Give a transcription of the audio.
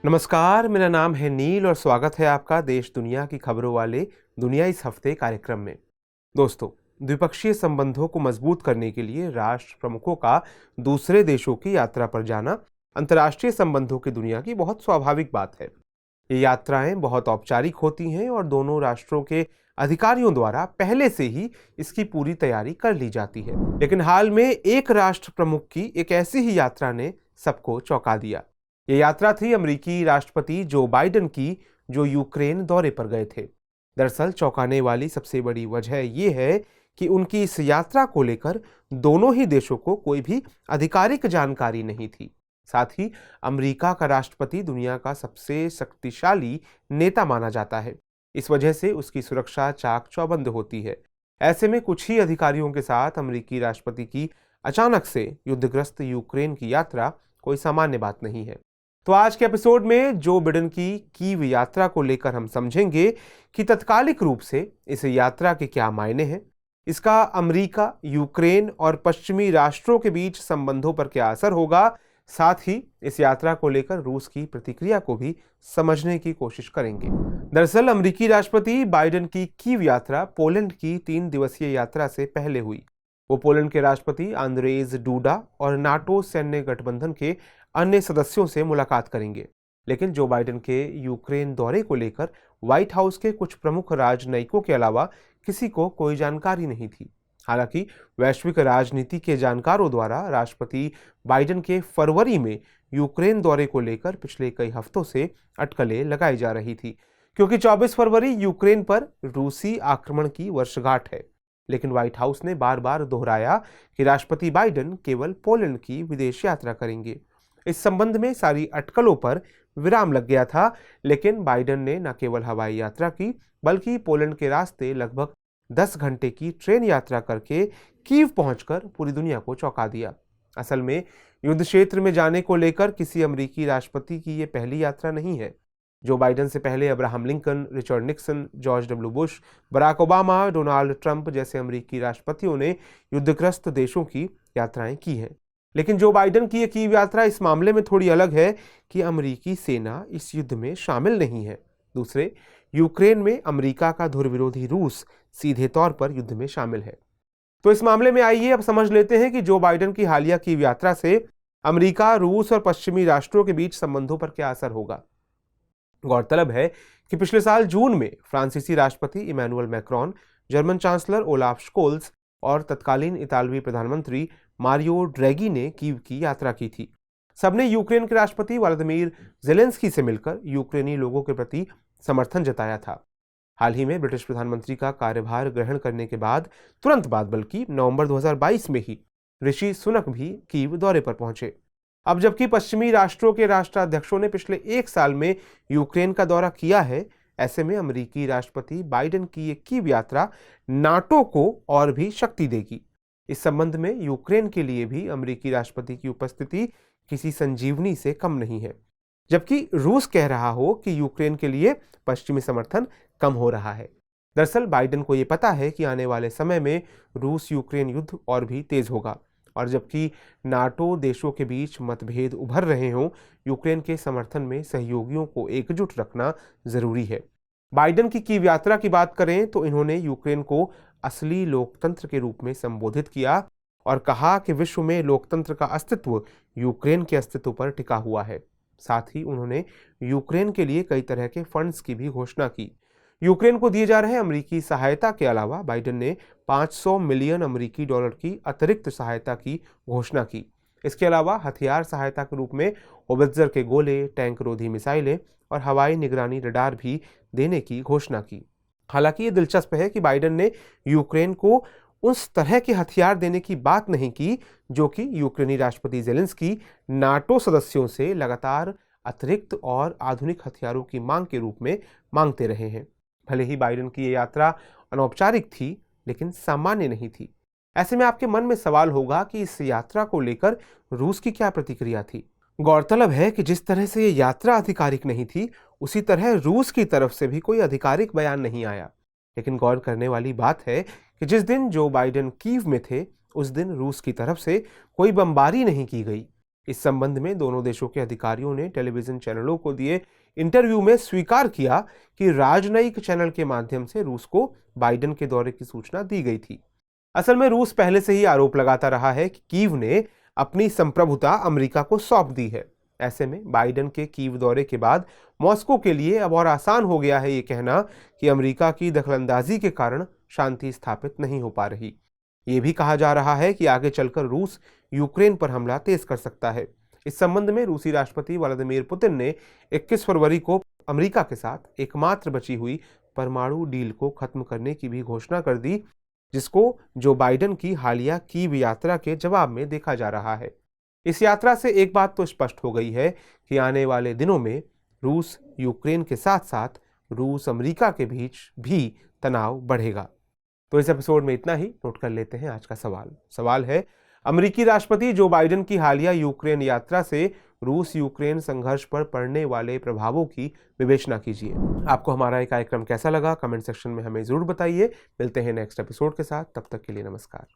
नमस्कार, मेरा नाम है नील और स्वागत है आपका देश दुनिया की खबरों वाले दुनिया इस हफ्ते कार्यक्रम में। दोस्तों, द्विपक्षीय संबंधों को मजबूत करने के लिए राष्ट्र प्रमुखों का दूसरे देशों की यात्रा पर जाना अंतर्राष्ट्रीय संबंधों की दुनिया की बहुत स्वाभाविक बात है। ये यात्राएं बहुत औपचारिक होती हैं और दोनों राष्ट्रों के अधिकारियों द्वारा पहले से ही इसकी पूरी तैयारी कर ली जाती है। लेकिन हाल में एक राष्ट्र प्रमुख की एक ऐसी ही यात्रा ने सबको चौंका दिया। ये यात्रा थी अमेरिकी राष्ट्रपति जो बाइडेन की, जो यूक्रेन दौरे पर गए थे। दरअसल चौंकाने वाली सबसे बड़ी वजह यह है कि उनकी इस यात्रा को लेकर दोनों ही देशों को कोई भी आधिकारिक जानकारी नहीं थी। साथ ही अमेरिका का राष्ट्रपति दुनिया का सबसे शक्तिशाली नेता माना जाता है। इस वजह से उसकी सुरक्षा चाक चौबंद होती है। ऐसे में कुछ ही अधिकारियों के साथ अमेरिकी राष्ट्रपति की अचानक से युद्धग्रस्त यूक्रेन की यात्रा कोई सामान्य बात नहीं है। तो आज के एपिसोड में जो बिडेन की कीव यात्रा को लेकर हम समझेंगे कि तत्कालिक रूप से इस यात्रा के क्या मायने हैं, इसका अमेरिका, यूक्रेन और पश्चिमी राष्ट्रों के बीच संबंधों पर क्या असर होगा, साथ ही इस यात्रा को लेकर रूस की प्रतिक्रिया को भी समझने की कोशिश करेंगे। दरअसल अमेरिकी राष्ट्रपति बाइडेन की कीव यात्रा पोलैंड की 3 दिवसीय यात्रा से पहले हुई। वो पोलैंड के राष्ट्रपति आंद्रेज डूडा और नाटो सैन्य गठबंधन के अन्य सदस्यों से मुलाकात करेंगे। लेकिन जो बाइडेन के यूक्रेन दौरे को लेकर व्हाइट हाउस के कुछ प्रमुख राजनयिकों के अलावा किसी को कोई जानकारी नहीं थी। हालांकि वैश्विक राजनीति के जानकारों द्वारा राष्ट्रपति बाइडेन के फरवरी में यूक्रेन दौरे को लेकर पिछले कई हफ्तों से अटकलें लगाई जा रही थी, क्योंकि 24 फरवरी यूक्रेन पर रूसी आक्रमण की वर्षगांठ है। लेकिन व्हाइट हाउस ने बार बार दोहराया कि राष्ट्रपति बाइडेन केवल पोलैंड की विदेश यात्रा करेंगे। इस संबंध में सारी अटकलों पर विराम लग गया था। लेकिन बाइडेन ने न केवल हवाई यात्रा की, बल्कि पोलैंड के रास्ते लगभग 10 घंटे की ट्रेन यात्रा करके कीव पहुंचकर पूरी दुनिया को चौंका दिया। असल में युद्ध क्षेत्र में जाने को लेकर किसी अमेरिकी राष्ट्रपति की ये पहली यात्रा नहीं है। जो बाइडेन से पहले Abraham Lincoln, Richard Nixon, George W Bush, Barack Obama, Donald Trump जैसे अमेरिकी राष्ट्रपतियों ने युद्धग्रस्त देशों की यात्राएं की हैं। लेकिन जो बाइडेन की ये कीव यात्रा इस मामले में थोड़ी अलग है कि अमेरिकी सेना इस युद्ध में शामिल नहीं है। दूसरे, यूक्रेन में अमेरिका का धुर विरोधी रूस सीधे तौर पर युद्ध में शामिल है। तो इस मामले में आइए अब समझ लेते हैं कि जो बाइडेन की हालिया कीव यात्रा से अमेरिका, रूस और पश्चिमी राष्ट्रों के बीच संबंधों पर क्या असर होगा। गौरतलब है कि पिछले साल जून में फ्रांसीसी राष्ट्रपति Emmanuel Macron, German chancellor Olaf Scholz और तत्कालीन इतालवी प्रधानमंत्री मारियो ड्रैगी ने कीव की यात्रा की थी। सबने यूक्रेन के राष्ट्रपति व्लादिमीर ज़ेलेंस्की से मिलकर यूक्रेनी लोगों के प्रति समर्थन जताया था। हाल ही में ब्रिटिश प्रधानमंत्री का कार्यभार ग्रहण करने के बाद तुरंत बाद, बल्कि नवंबर 2022 में ही ऋषि सुनक भी कीव दौरे पर पहुंचे। अब जबकि पश्चिमी राष्ट्रों के राष्ट्राध्यक्षों ने पिछले 1 साल में यूक्रेन का दौरा किया है, ऐसे में अमेरिकी राष्ट्रपति बाइडेन की ये कीव यात्रा नाटो को और भी शक्ति देगी। इस संबंध में यूक्रेन के लिए भी अमेरिकी राष्ट्रपति की उपस्थिति किसी संजीवनी से कम नहीं है। जबकि रूस कह रहा हो कि यूक्रेन के लिए पश्चिमी समर्थन कम हो रहा है। दरअसल बाइडेन को यह पता है कि आने वाले समय में रूस यूक्रेन युद्ध और भी तेज होगा, और जबकि नाटो देशों के बीच मतभेद उभर रहे हों, यूक्रेन के समर्थन में सहयोगियों को एकजुट रखना जरूरी है। बाइडेन की कीव यात्रा की बात करें तो इन्होंने यूक्रेन को असली लोकतंत्र के रूप में संबोधित किया और कहा कि विश्व में लोकतंत्र का अस्तित्व यूक्रेन के अस्तित्व पर टिका हुआ है। साथ ही उन्होंने यूक्रेन के लिए कई तरह के फंड्स की भी घोषणा की। यूक्रेन को दिए जा रहे अमेरिकी सहायता के अलावा बाइडेन ने 500 मिलियन अमेरिकी डॉलर की अतिरिक्त सहायता की घोषणा की। इसके अलावा हथियार सहायता के रूप में होवित्जर के गोले, टैंक रोधी मिसाइलें और हवाई निगरानी रडार भी देने की घोषणा की। हालांकि ये दिलचस्प है कि बाइडेन ने यूक्रेन को उस तरह के हथियार देने की बात नहीं की जो कि यूक्रेनी राष्ट्रपति ज़ेलेंस्की नाटो सदस्यों से लगातार अतिरिक्त और आधुनिक हथियारों की मांग के रूप में मांगते रहे हैं। भले ही बाइडेन की ये यात्रा अनौपचारिक थी, लेकिन सामान्य नहीं थी। ऐसे में आपके मन में सवाल होगा कि इस यात्रा को लेकर रूस की क्या प्रतिक्रिया थी। गौरतलब है कि जिस तरह से ये यात्रा आधिकारिक नहीं थी, उसी तरह रूस की तरफ से भी कोई आधिकारिक बयान नहीं आया। लेकिन गौर करने वाली बात है कि जिस दिन जो बाइडेन कीव में थे, उस दिन रूस की तरफ से कोई बमबारी नहीं की गई। इस संबंध में दोनों देशों के अधिकारियों ने टेलीविजन चैनलों को दिए इंटरव्यू में स्वीकार किया कि राजनयिक चैनल के माध्यम से रूस को बाइडेन के दौरे की सूचना दी गई थी। असल में रूस पहले से ही आरोप लगाता रहा है कि कीव ने अपनी संप्रभुता अमेरिका को सौंप दी है। ऐसे में बाइडेन के कीव दौरे के बाद मॉस्को के लिए अब और आसान हो गया है ये कहना कि अमेरिका की दखलंदाजी के कारण शांति स्थापित नहीं हो पा रही। ये भी कहा जा रहा है कि आगे चलकर रूस यूक्रेन पर हमला तेज कर सकता है। इस संबंध में रूसी राष्ट्रपति व्लादिमीर पुतिन ने 21 फरवरी को अमेरिका के साथ एकमात्र बची हुई परमाणु डील को खत्म करने की भी घोषणा कर दी, जिसको जो बाइडेन की हालिया कीव यात्रा के जवाब में देखा जा रहा है। इस यात्रा से एक बात तो स्पष्ट हो गई है कि आने वाले दिनों में रूस यूक्रेन के साथ साथ रूस अमेरिका के बीच भी तनाव बढ़ेगा। तो इस एपिसोड में इतना ही। नोट कर लेते हैं आज का सवाल है, अमेरिकी राष्ट्रपति जो बाइडेन की हालिया यूक्रेन यात्रा से रूस यूक्रेन संघर्ष पर पड़ने वाले प्रभावों की विवेचना कीजिए। आपको हमारा ये कार्यक्रम कैसा लगा कमेंट सेक्शन में हमें जरूर बताइए। मिलते हैं नेक्स्ट एपिसोड के साथ, तब तक के लिए नमस्कार।